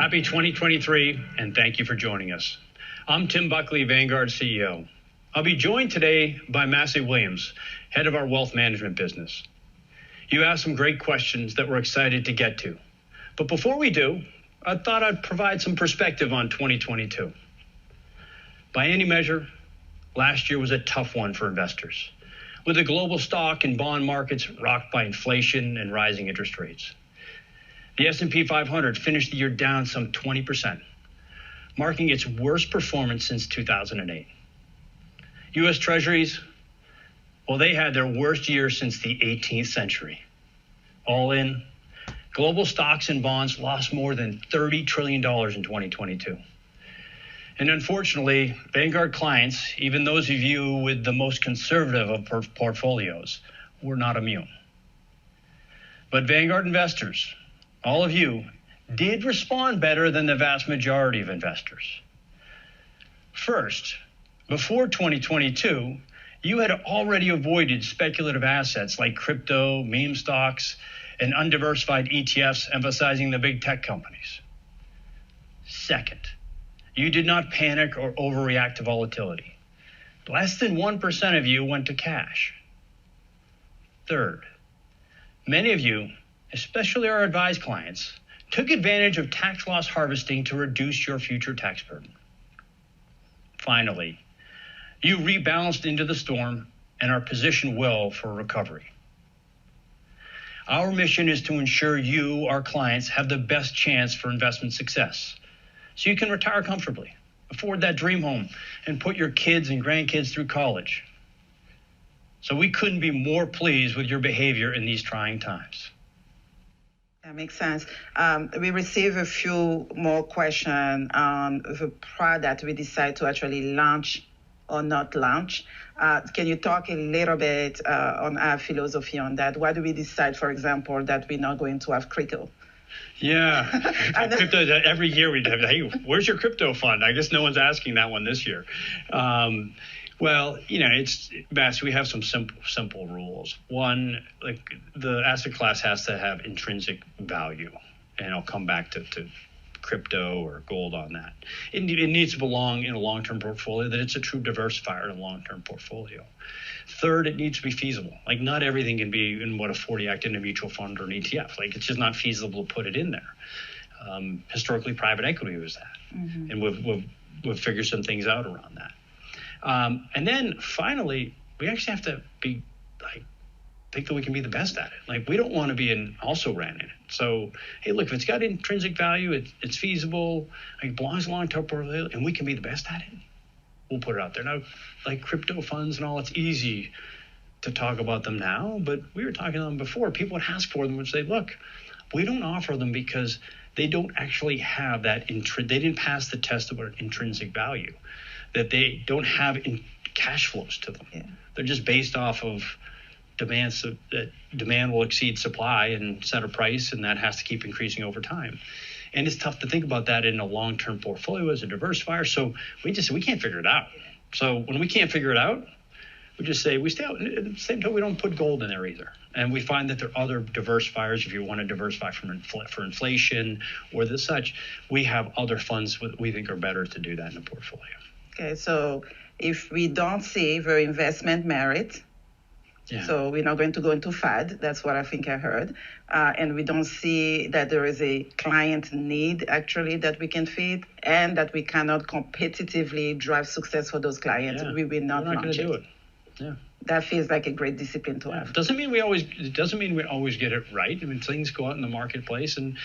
Happy 2023, and thank you for joining us. I'm Tim Buckley, Vanguard CEO. I'll be joined today by Massy Williams, head of our wealth management business. You asked some great questions that we're excited to get to. But before we do, I thought I'd provide some perspective on 2022. By any measure, last year was a tough one for investors, with the global stock and bond markets rocked by inflation and rising interest rates. The S&P 500 finished the year down some 20%, marking its worst performance since 2008. U.S. Treasuries, well, they had their worst year since the 18th century. All in, global stocks and bonds lost more than $30 trillion in 2022. And unfortunately, Vanguard clients, even those of you with the most conservative of portfolios, were not immune. But Vanguard investors, all of you, did respond better than the vast majority of investors. First, before 2022, you had already avoided speculative assets like crypto, meme stocks, and undiversified ETFs emphasizing the big tech companies. Second, you did not panic or overreact to volatility. Less than 1% of you went to cash. Third, many of you, especially our advised clients, took advantage of tax loss harvesting to reduce your future tax burden. Finally, you rebalanced into the storm and are positioned well for recovery. Our mission is to ensure you, our clients, have the best chance for investment success, so you can retire comfortably, afford that dream home, and put your kids and grandkids through college. So we couldn't be more pleased with your behavior in these trying times. That makes sense. We received a few more questions on the product we decide to actually launch or not launch. Can you talk a little bit on our philosophy on that? Why do we decide, for example, that we're not going to have crypto? Yeah, crypto, every year we'd have, hey, where's your crypto fund? I guess no one's asking that one this year. Well, you know, Mass, we have some simple rules. One, like the asset class has to have intrinsic value, and I'll come back to crypto or gold on that. It needs to belong in a long-term portfolio, that it's a true diversifier in a long-term portfolio. Third, it needs to be feasible. Like not everything can be in what a 40 Act in a mutual fund or an ETF. Like it's just not feasible to put it in there. Historically, private equity was that. Mm-hmm. And we've figured some things out around that. And then finally, we actually have to be think that we can be the best at it. Like we don't want to be an also ran in it. So, hey, look, if it's got intrinsic value, it's feasible, it belongs to long-term portfolio, and we can be the best at it, we'll put it out there. Now, like crypto funds and all, it's easy to talk about them now, but we were talking about them before. People would ask for them and say, look, we don't offer them because they don't actually have that, they didn't pass the test of intrinsic value, that they don't have cash flows to them. Yeah. They're just based off of demand, so that demand will exceed supply and set a price, and that has to keep increasing over time. And it's tough to think about that in a long-term portfolio as a diversifier. So we can't figure it out. So when we can't figure it out, we just say we stay out. At the same time, we don't put gold in there either. And we find that there are other diversifiers. If you want to diversify for inflation or the such, we have other funds that we think are better to do that in a portfolio. Okay, so if we don't see the investment merit, so we're not going to go into FAD, that's what I think I heard, and we don't see that there is a client need actually that we can feed and that we cannot competitively drive success for those clients, we will not launch it. Yeah. That feels like a great discipline to have. It doesn't mean we always get it right. I mean, things go out in the marketplace, and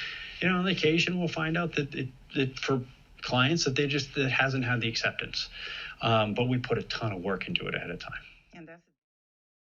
on occasion we'll find out that for clients that that hasn't had the acceptance, but we put a ton of work into it ahead of time. And that's